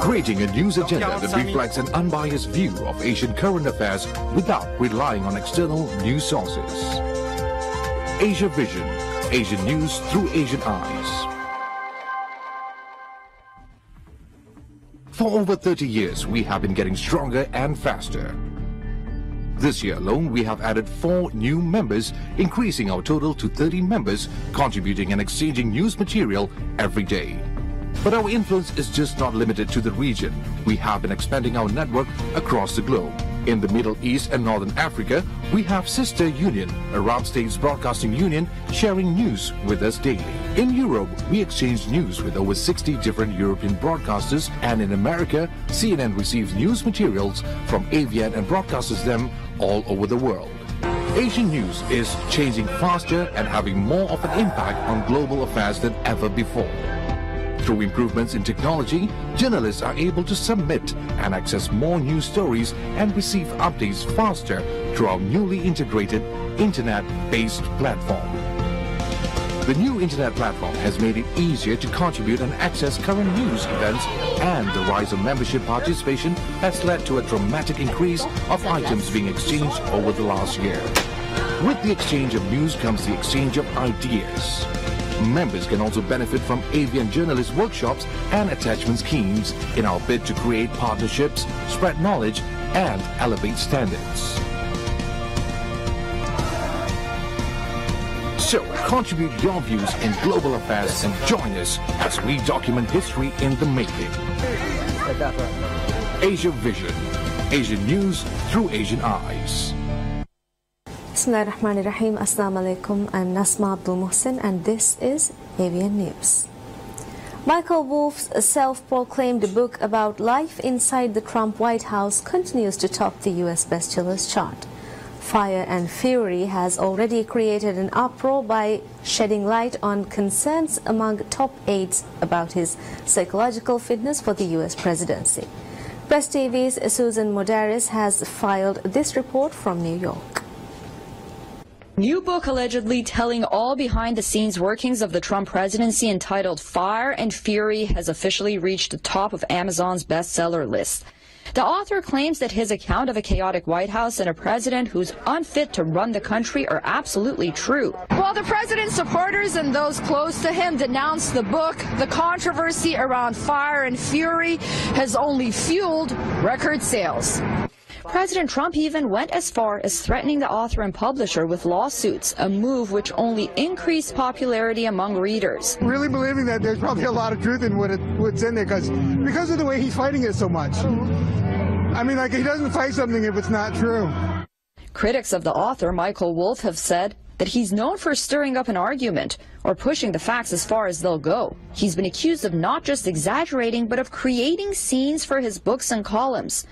Creating a news agenda that reflects an unbiased view of Asian current affairs without relying on external news sources. Asia Vision, Asian news through Asian eyes. For over 30 years, we have been getting stronger and faster. This year alone, we have added 4 new members, increasing our total to 30 members, contributing and exchanging news material every day. But our influence is just not limited to the region. We have been expanding our network across the globe. In the Middle East and Northern Africa, we have Sister Union, Arab States Broadcasting Union, sharing news with us daily. In Europe, we exchange news with over 60 different European broadcasters, and in America, CNN receives news materials from AVN and broadcasts them all over the world. Asian news is changing faster and having more of an impact on global affairs than ever before. Through improvements in technology, journalists are able to submit and access more news stories and receive updates faster through our newly integrated internet-based platform. The new internet platform has made it easier to contribute and access current news events, and the rise of membership participation has led to a dramatic increase of items being exchanged over the last year. With the exchange of news comes the exchange of ideas. Members can also benefit from AVN journalist workshops and attachment schemes in our bid to create partnerships, spread knowledge, and elevate standards. So, contribute your views in global affairs and join us as we document history in the making. Asia Vision, Asian news through Asian eyes. Bismillahirrahmanirrahim. Assalamu alaikum. I'm Nasma Abdul Muhsin and this is AVN News. Michael Wolff's self-proclaimed book about life inside the Trump White House continues to top the US bestsellers chart. Fire and Fury has already created an uproar by shedding light on concerns among top aides about his psychological fitness for the US presidency. Press TV's Susan Modaris has filed this report from New York. New book allegedly telling all behind-the-scenes workings of the Trump presidency entitled Fire and Fury has officially reached the top of Amazon's bestseller list. The author claims that his account of a chaotic White House and a president who's unfit to run the country are absolutely true. While the president's supporters and those close to him denounced the book, the controversy around Fire and Fury has only fueled record sales. President Trump even went as far as threatening the author and publisher with lawsuits, a move which only increased popularity among readers. Really believing that there's probably a lot of truth in what's in there because of the way he's fighting it so much. I mean, like, he doesn't fight something if it's not true. Critics of the author, Michael Wolff, have said that he's known for stirring up an argument or pushing the facts as far as they'll go. He's been accused of not just exaggerating, but of creating scenes for his books and columns.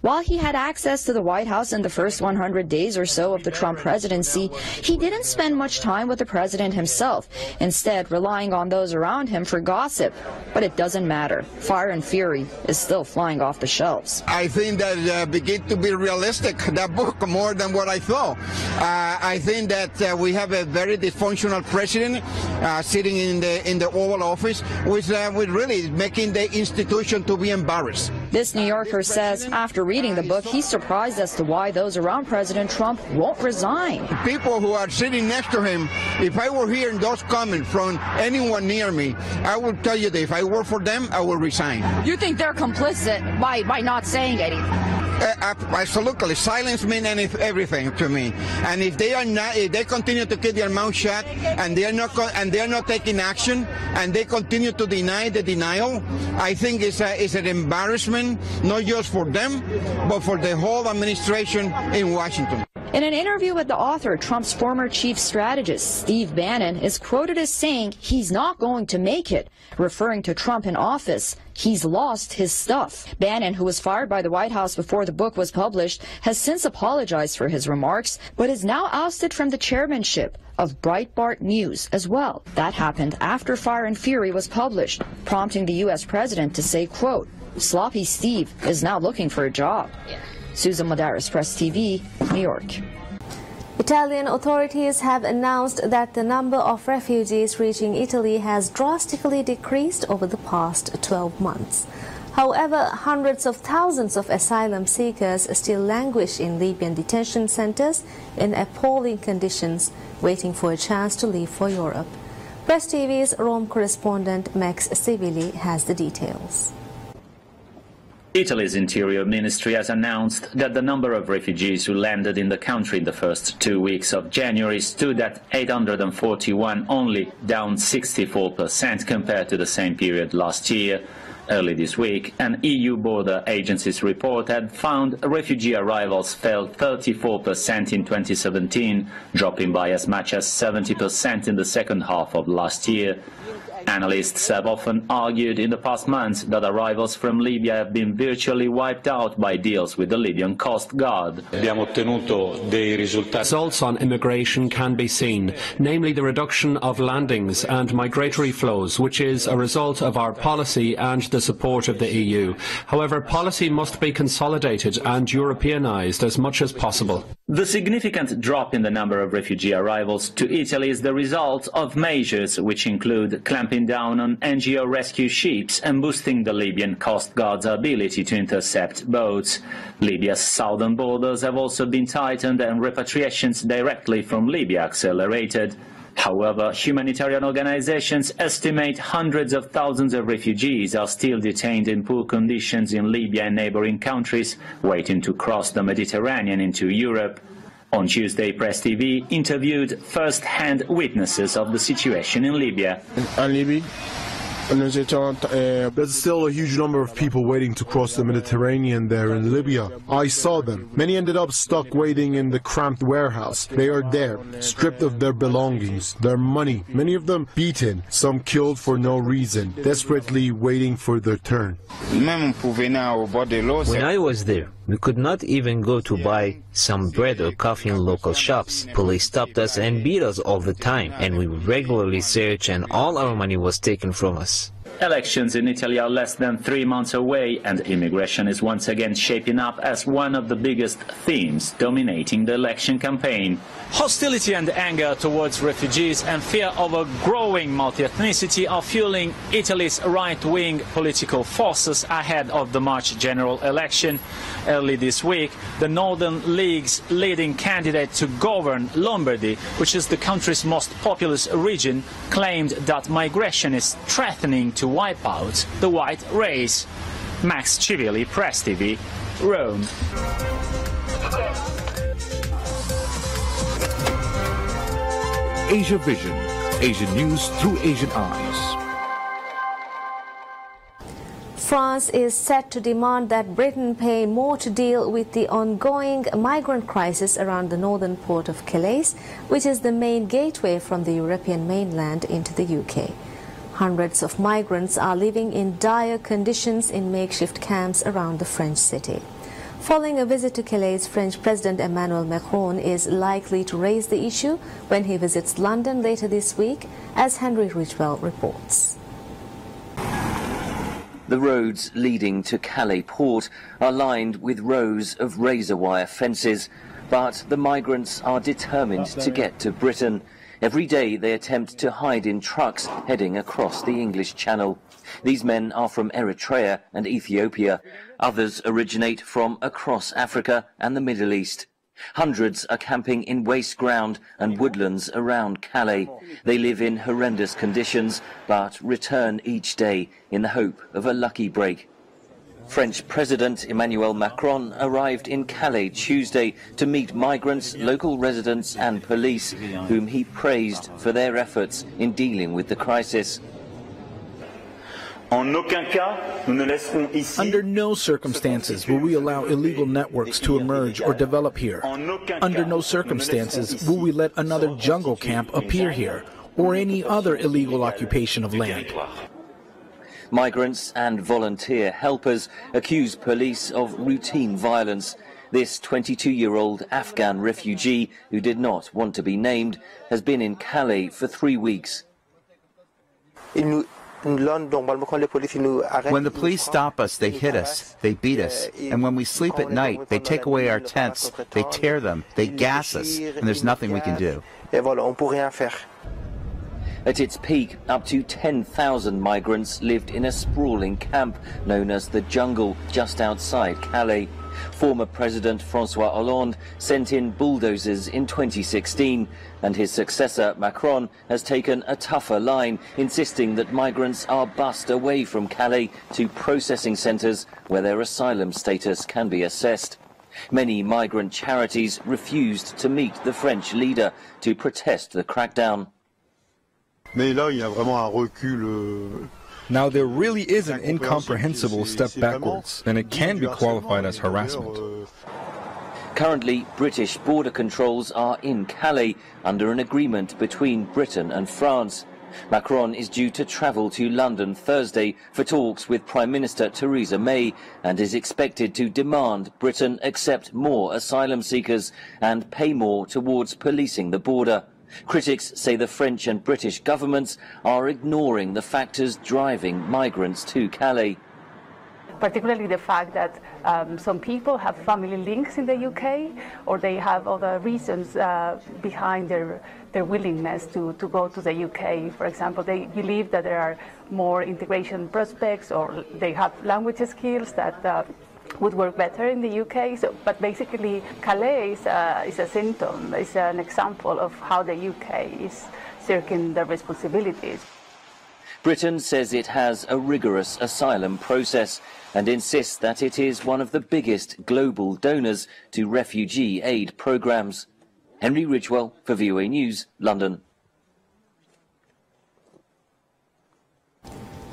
While he had access to the White House in the first 100 days or so of the Trump presidency, he didn't spend much time with the president himself, instead relying on those around him for gossip. But it doesn't matter. Fire and Fury is still flying off the shelves. I think that begin to be realistic, that book, more than what I thought. I think that we have a very dysfunctional president sitting in the Oval Office, which really making the institution to be embarrassed. This New Yorker says after reading the book, he's surprised as to why those around President Trump won't resign. People who are sitting next to him, if I were hearing those comments from anyone near me, I will tell you that if I work for them, I will resign. You think they're complicit by not saying anything? Absolutely. Silence means everything to me. And if they are not, if they continue to keep their mouth shut and they are not taking action and they continue to deny the denial, I think it's an embarrassment, not just for them, but for the whole administration in Washington. In an interview with the author, Trump's former chief strategist, Steve Bannon, is quoted as saying he's not going to make it, referring to Trump in office. He's lost his stuff. Bannon, who was fired by the White House before the book was published, has since apologized for his remarks, but is now ousted from the chairmanship of Breitbart News as well. That happened after Fire and Fury was published, prompting the U.S. president to say, quote, "Sloppy Steve is now looking for a job." Susan Modaris, Press TV, New York. Italian authorities have announced that the number of refugees reaching Italy has drastically decreased over the past 12 months. However, hundreds of thousands of asylum seekers still languish in Libyan detention centers in appalling conditions, waiting for a chance to leave for Europe. Press TV's Rome correspondent Max Sibili has the details. Italy's Interior Ministry has announced that the number of refugees who landed in the country in the first 2 weeks of January stood at 841 only, down 64% compared to the same period last year. Early this week, an EU border agency's report had found refugee arrivals fell 34% in 2017, dropping by as much as 70% in the second half of last year. Analysts have often argued in the past months that arrivals from Libya have been virtually wiped out by deals with the Libyan Coast Guard. Results on immigration can be seen, namely the reduction of landings and migratory flows, which is a result of our policy and the support of the EU. However, policy must be consolidated and Europeanised as much as possible. The significant drop in the number of refugee arrivals to Italy is the result of measures which include clamping down on NGO rescue ships and boosting the Libyan Coast Guard's ability to intercept boats. Libya's southern borders have also been tightened and repatriations directly from Libya accelerated. However, humanitarian organizations estimate hundreds of thousands of refugees are still detained in poor conditions in Libya and neighboring countries, waiting to cross the Mediterranean into Europe. On Tuesday, Press TV interviewed first-hand witnesses of the situation in Libya. There's still a huge number of people waiting to cross the Mediterranean there in Libya. I saw them. Many ended up stuck waiting in the cramped warehouse. They are there, stripped of their belongings, their money, many of them beaten, some killed for no reason, desperately waiting for their turn. When I was there, we could not even go to buy some bread or coffee in local shops. Police stopped us and beat us all the time, and we were regularly searched and all our money was taken from us. Elections in Italy are less than 3 months away, and immigration is once again shaping up as one of the biggest themes dominating the election campaign. Hostility and anger towards refugees and fear of a growing multi-ethnicity are fueling Italy's right-wing political forces ahead of the March general election. Early this week, the Northern League's leading candidate to govern Lombardy, which is the country's most populous region, claimed that migration is threatening to wipe out the white race. Max Civili, Press TV, Rome. Asia Vision, Asian news through Asian eyes. France is set to demand that Britain pay more to deal with the ongoing migrant crisis around the northern port of Calais, which is the main gateway from the European mainland into the UK. Hundreds of migrants are living in dire conditions in makeshift camps around the French city. Following a visit to Calais, French President Emmanuel Macron is likely to raise the issue when he visits London later this week, as Henry Ridgwell reports. The roads leading to Calais port are lined with rows of razor wire fences, but the migrants are determined to get to Britain. Every day they attempt to hide in trucks heading across the English Channel. These men are from Eritrea and Ethiopia. Others originate from across Africa and the Middle East. Hundreds are camping in waste ground and woodlands around Calais. They live in horrendous conditions, but return each day in the hope of a lucky break. French President Emmanuel Macron arrived in Calais Tuesday to meet migrants, local residents and police, whom he praised for their efforts in dealing with the crisis. Under no circumstances will we allow illegal networks to emerge or develop here. Under no circumstances will we let another jungle camp appear here, or any other illegal occupation of land. Migrants and volunteer helpers accuse police of routine violence. This 22-year-old Afghan refugee, who did not want to be named, has been in Calais for 3 weeks. When the police stop us, they hit us, they beat us, and when we sleep at night, they take away our tents, they tear them, they gas us, and there's nothing we can do. At its peak, up to 10,000 migrants lived in a sprawling camp known as the Jungle just outside Calais. Former President François Hollande sent in bulldozers in 2016, and his successor Macron has taken a tougher line, insisting that migrants are bussed away from Calais to processing centres where their asylum status can be assessed. Many migrant charities refused to meet the French leader to protest the crackdown. Now there really is an incomprehensible step backwards, and it can be qualified as harassment. Currently, British border controls are in Calais under an agreement between Britain and France. Macron is due to travel to London Thursday for talks with Prime Minister Theresa May and is expected to demand Britain accept more asylum seekers and pay more towards policing the border. Critics say the French and British governments are ignoring the factors driving migrants to Calais. Particularly the fact that some people have family links in the UK, or they have other reasons behind their willingness to go to the UK. For example, they believe that there are more integration prospects, or they have language skills that would work better in the UK. But basically, Calais is a symptom, is an example of how the UK is shirking their responsibilities. Britain says it has a rigorous asylum process and insists that it is one of the biggest global donors to refugee aid programmes. Henry Ridgewell for VOA News, London.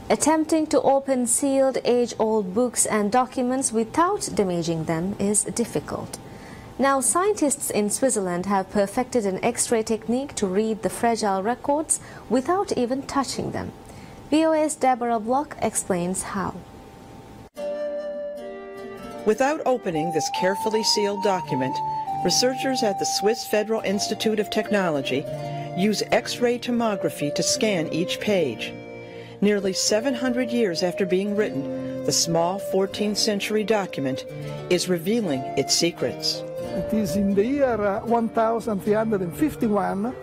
Attempting to open sealed age-old books and documents without damaging them is difficult. Now, scientists in Switzerland have perfected an X-ray technique to read the fragile records without even touching them. VOA's Deborah Block explains how. Without opening this carefully sealed document, researchers at the Swiss Federal Institute of Technology use X-ray tomography to scan each page. Nearly 700 years after being written, the small 14th century document is revealing its secrets. It is in the year 1351,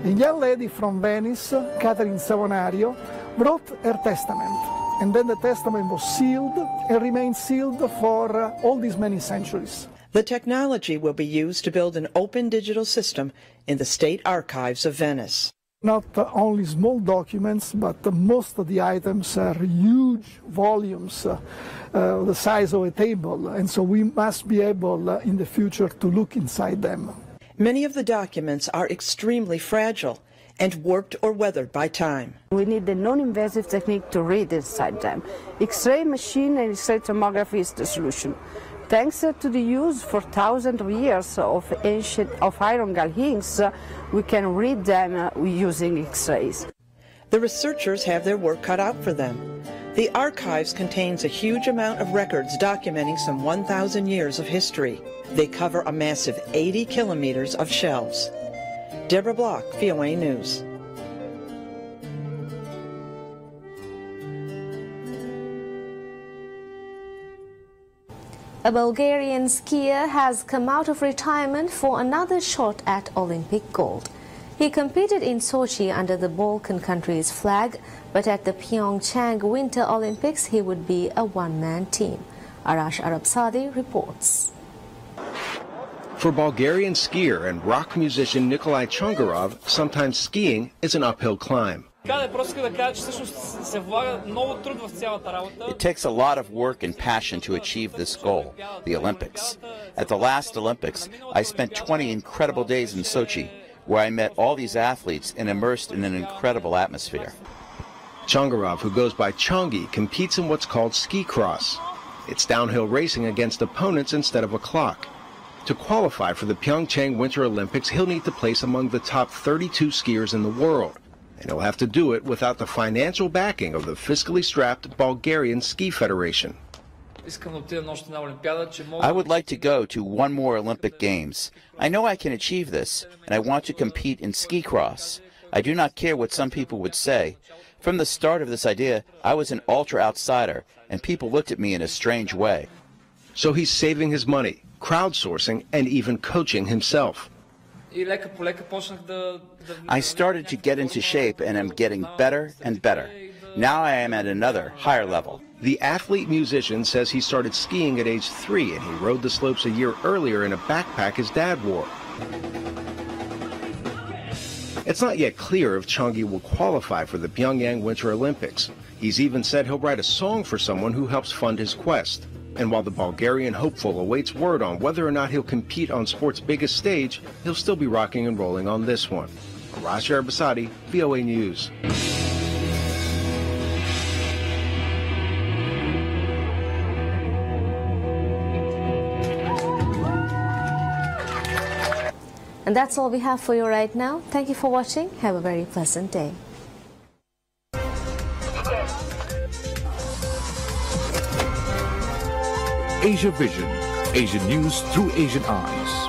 a young lady from Venice, Catherine Savonario, wrote her testament. And then the testament was sealed and remained sealed for all these many centuries. The technology will be used to build an open digital system in the State Archives of Venice. Not only small documents, but most of the items are huge volumes, the size of a table, and so we must be able in the future to look inside them. Many of the documents are extremely fragile and warped or weathered by time. We need a non-invasive technique to read inside them. X-ray machine and X-ray tomography is the solution. Thanks to the use for thousands of years of iron gall inks, we can read them using X-rays. The researchers have their work cut out for them. The archives contains a huge amount of records documenting some 1,000 years of history. They cover a massive 80 kilometers of shelves. Deborah Block, VOA News. A Bulgarian skier has come out of retirement for another shot at Olympic gold. He competed in Sochi under the Balkan country's flag, but at the Pyeongchang Winter Olympics he would be a one-man team. Arash Arabsadi reports. For Bulgarian skier and rock musician Nikolai Chongarov, sometimes skiing is an uphill climb. It takes a lot of work and passion to achieve this goal, the Olympics. At the last Olympics, I spent 20 incredible days in Sochi, where I met all these athletes and immersed in an incredible atmosphere. Chongarov, who goes by Chongi, competes in what's called ski cross. It's downhill racing against opponents instead of a clock. To qualify for the Pyeongchang Winter Olympics, he'll need to place among the top 32 skiers in the world. And he'll have to do it without the financial backing of the fiscally strapped Bulgarian Ski Federation. I would like to go to one more Olympic Games. I know I can achieve this, and I want to compete in ski cross. I do not care what some people would say. From the start of this idea, I was an ultra-outsider, and people looked at me in a strange way. So he's saving his money, crowdsourcing, and even coaching himself. I started to get into shape, and I'm getting better and better. Now I am at another, higher level. The athlete musician says he started skiing at age 3, and he rode the slopes a year earlier in a backpack his dad wore. It's not yet clear if Changi will qualify for the Pyongyang Winter Olympics. He's even said he'll write a song for someone who helps fund his quest. And while the Bulgarian hopeful awaits word on whether or not he'll compete on sport's biggest stage, he'll still be rocking and rolling on this one. Arash Arabasadi, VOA News. And that's all we have for you right now. Thank you for watching. Have a very pleasant day. Asia Vision, Asian news through Asian eyes.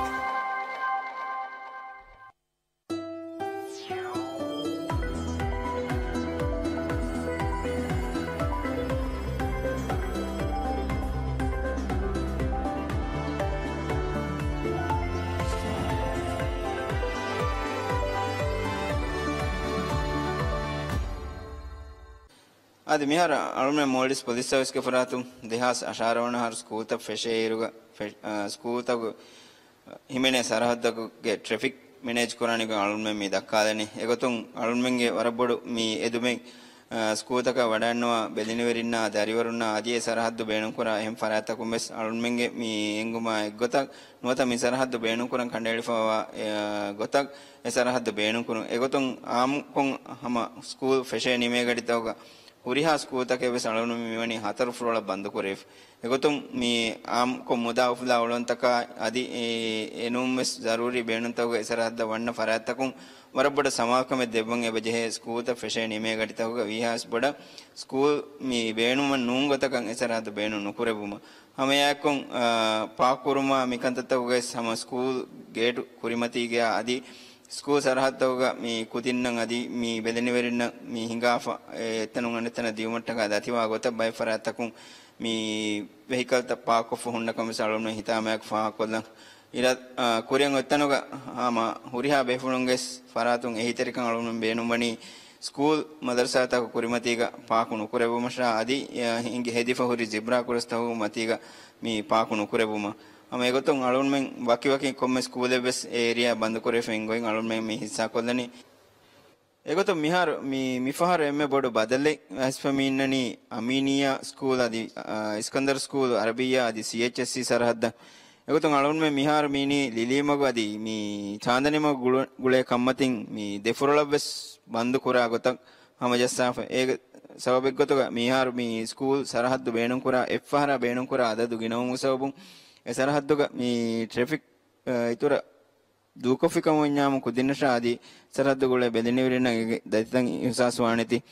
adi mihara alumne Maldives police service ke furatum dehas asharawna har school ta fesheeruga school ta himene sarahaddaku ge traffic manage korani ga alumne mi dakkadeni egotun alumnenge warabodu mi edume school ta ka wadanwa beliniverinna dariwarunna adiye sarahaddu beenun kora ehm farata kumes alumnenge mi enguma egotak nuwata mi sarahaddu beenun koran kandelifawa gotak e sarahaddu beenun kurun egotun am kon hama school feshe nime gaditawga Uriha school take we salonu mi wani hatar floor bandu koref egotum mi am ko muda ufla ulon taka adi enum mes zaruri beenun tagu esaradda wanna faratakun warabboda samakame debban ebeje school ta feshe nime gaditagu vihas boda school mi beenum nungotakan esaradda beenun nukurebuma hame yakon paakuruma mikantattagu sama school gate kurimati ge adi school sarahadawga mi kudinnan adi mi beleniverinna mi hingafa etanun anetana diumattaka datiwa gota bay faratakun mi vehicle ta park of hunnakam salomne hitamayak fa kollan ira korean ottanuga ama huriha behulunges faratun ehitarikan alumnum beenumani school madrasa ta kurimatiga paakunu kurebumasha adi hinge hedifa huri zebra kurastahu matiga mi paakunu kurebuma ame egoton alunmen waki komme school bes area bandu kore fengoin alunmen mi hissa kollani egoton mihar mi mifahar emme bodu badalle asfaminnani aminiya school adi iskandar school arabiya adi chsc sarhadda egoton alunmen mihar mini lilimagu adi mi chandanimagu gule kammatin mi defurala bes bandu kora gotak hamajassafa e sababek gotoga mihar mi school sarhaddu beenun kora effahara beenun kora adadu ginawum sababun esarahadduga mi traffic itura dukofikam wanyam kudinasha adi sarahaddu gole bediniverinna daitan ihsaswaneti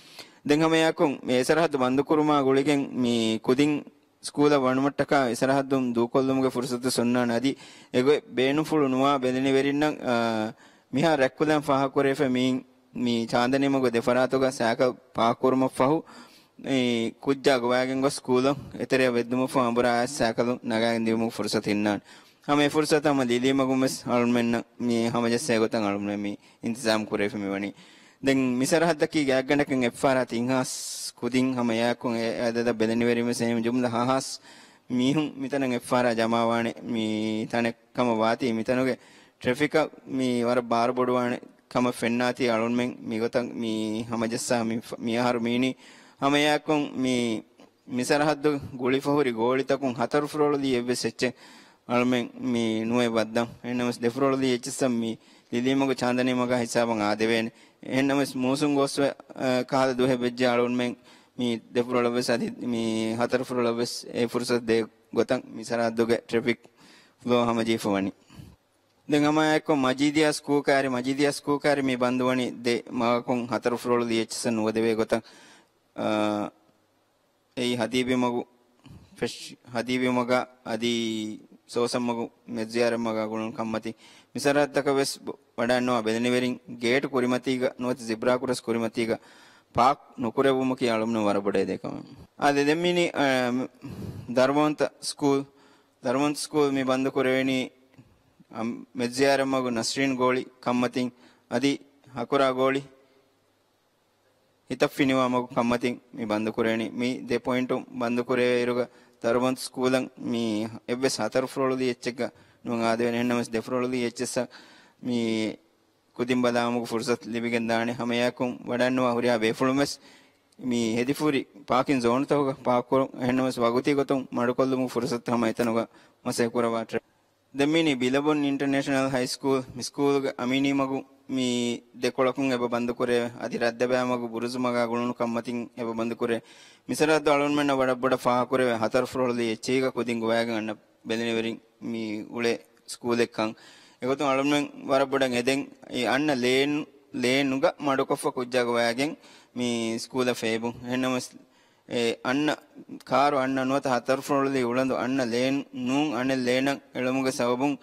den hame yakon me esarahaddu bandu kuruma goligen mi kudin school wanumattaka esarahaddum dukollumuge fursatu sonna nadi ego beenu fulu nuwa bediniverinna miha rakkudan faha korefe mi chandanimago defaratoga saka paakuruma fahu kujja gowagen go school etere weddumu fambura sakalu nagagen dimu fursat hinnan hame fursat am lilimagu mes almenna mi hamajasse gotan almen mi intizam kurefe mi wani den misarahadaki gagganaken effara tinhas kudin hama yakun adada bedeniveri mes em jumla hahas mihun mitanen effara jamawane mi tanek kama wati mitanuge traffic mi war bar boduwane kama fennati almen mi gotan mi hamajassa mi haru mini hame yakon mi misarahaddu gulifahuri golitakun hatar frolodi ebbe secche almen mi nuwe baddam ennamas defrolodi echsam mi lilimago chandani maga hisaban adeven ennamas musun goswe kahada duhe bejja almen mi defrolobes adi mi hatar frolobes e fursat de gotan misarahadduge traffic flow hamaji fawani den hama yakon majidiya school kari mi banduwani de magakon hatar frolodi echsan nuwedeve gotan ei hadibi maga adi sosam magu medziyar maga gunun kammati misarattaka wes wadanno bedeniverin gate kurimatiga not zebra kuras kurimatiga පාක් නොකරවුම කී අලුම්න වරබඩේ දෙකම ආදේ දෙමිනි ධර්මවන්ත school මේ බන්ද කරවෙනි මෙජ්ජාරමගු නස්රින් goalie කම්මතින් අදි හකුරා goalie හිතෆිනිවා මගු කම්මතින් මේ බන්ද කරවෙනි මේ 2 පොයින්ට් බන්ද කරේ ඉරුග ධර්මවන්ත ස්කූලන් මේ එව්වෙස් 4 ෆ්ලෝර්ලි එච්චක නුන් ආදේ වෙන හෙන්නමස් 2 ෆ්ලෝර්ලි එච්චස මේ kudim badamugu fursat libigen daane hamayakum wadannuwa huriya befulumes mi hedifuri parking zone tawga parkoru hennamas waguti gotum madukollumu fursat hama etanuga masay kurawa demmini bilabon international high school mi school ga amini magu mi dekolakun eba bandu kore adi raddabe magu buruzumaga gulunu kammatin eba bandu kore misaraddu alunmenna wadaboda fa kore 4 floor li echiga kudingu wagan anna beliniverin mi ule school ekkan එගොතුන් අලුම්ෙන් වරබඩන් එදෙන් ඒ අන්න ලේනුග මඩකොෆ කුජ්ජාග වෑගෙන් මේ school ෆේබුන් එන්නම ඒ අන්න කාරු අන්න නොත හතර ෆ්ලෝර්ලි උලඳු අන්න lane නුන් අන්න ලේන එළමුග සවබුන්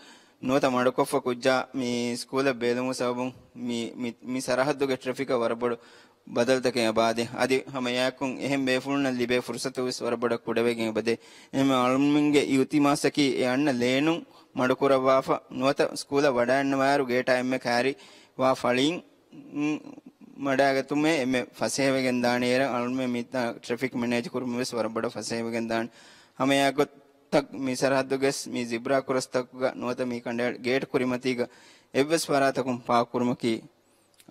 නොත මඩකොෆ කුජ්ජා මේ school බේලමු සවබුන් මේ සරහද්දුගේ ට්‍රැෆික වරබඩ බදල්තකේ අබාදේ අදි හැම යකුන් එහෙම් බේෆුල්න ලිබේ ෆුර්සතු විස් වරබඩ කුඩවෙගෙන් බදේ එහෙම අලුම්මින්ගේ යුති මාසකි ඒ අන්න ලේනු ಮಡುಕುರವಾಫ ನೋತ ಸ್ಕೂಲ ವಡಾನ್ನವಾರು ಗೇಟ ಎಮ್ಮೆ ಕ್ಯಾರಿ ವಾ ಫಳಿಂಗ್ ಮಡಾಗತುಮೆ ಎಮ್ಮೆ ಫಸೇವೆಗೆನ್ ದಾಣಿಯರ ಅಲ್ಮೆ ಮಿತ ಟ್ರಾಫಿಕ್ ಮ್ಯಾನೇಜ್ ಕುರುಮೆಸ್ ವರಬಡ ಫಸೇವೆಗೆನ್ ದಾಣ್ ಹಮೆಯಾಗ ತಕ್ ಮಿ ಸರಹದ್ದುಗೆಸ್ ಮಿ ಜಿಬ್ರಾ ಕುರಸ್ತಕ್ಗ ನೋತ ಮಿ ಕಂಡೆ ಗೇಟ್ ಕುರಿಮತಿಗ ಎವ್ವೆಸ್ ವರಾತಕುಂ ಪಾ ಕುರುಮಕಿ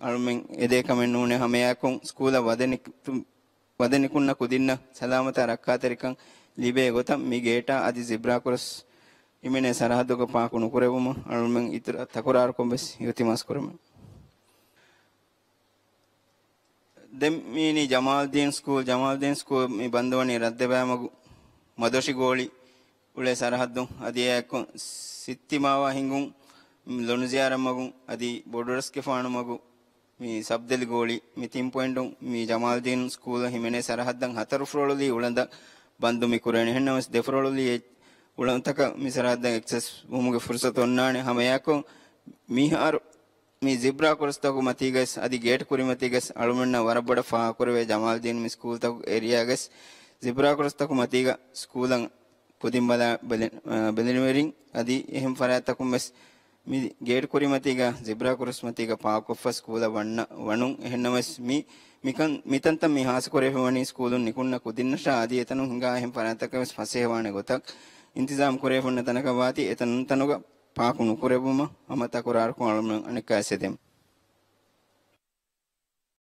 ಅಲ್ಮೆನ್ ಎದೆ ಕಮೆನ್ ನೂನೆ ಹಮೆಯಾಕುಂ ಸ್ಕೂಲ ವದನಿಕುನ್ನ ಕುದಿನ್ನ ಸಲಾಮತ ರಕ್ಕಾತರಿಕಂ ಲಿಬೆ ಗೊತಂ ಮಿ ಗೇಟ ಅದಿ zebra ಕುರಸ್ imene sarahadduga paakunu kurevuma alumen itira takurar kombes yutimas kuruma demmini Jamaldeen school mi bandwani raddebamagu madoshi goli ule sarahaddu adi ekko sittimawa hingun lonuziaramagu adi bordereske faanamagu mi sabdeli goli mi 3 point mi Jamaldeen school himene sarahaddan 4 floroli ulanda bandu mi kurene hennamas 2 floroli උලන්තක මිසරද්දන් access වමුගේ ෆුර්සත ඔන්නානේ හැමයකෝ මිහාරු මේ zebra කොරස්තකු මතිගස් අදි gate කුරිමතිගස් අලුමන්න වරබඩ far කරවේ ජමාල්දීන් මි school තක ඒරියාගස් zebra කොරස්තකු මතිග ස්කූලන් පුදින් බලා බෙලිනවරින් අදි එහෙම් ෆරයතකුම් mess මි gate කුරිමතිග zebra කොරස් මතිග පා කොෆ school වන්න වණුන් එහෙන්නමස් මිකන් මිතන්ත මි හාස කරේ වණි ස්කූලුන් නිකුන්න කුදින්නෂා අදි එතනු හංගා එහෙම් ෆරයතකස් ෆසේවානේ ගොතක් इंतजाम करे फुन्न तनक वाती एतन तनुग पाकुनु करे बुमा अमता कुरार को अनेक ऐसे देम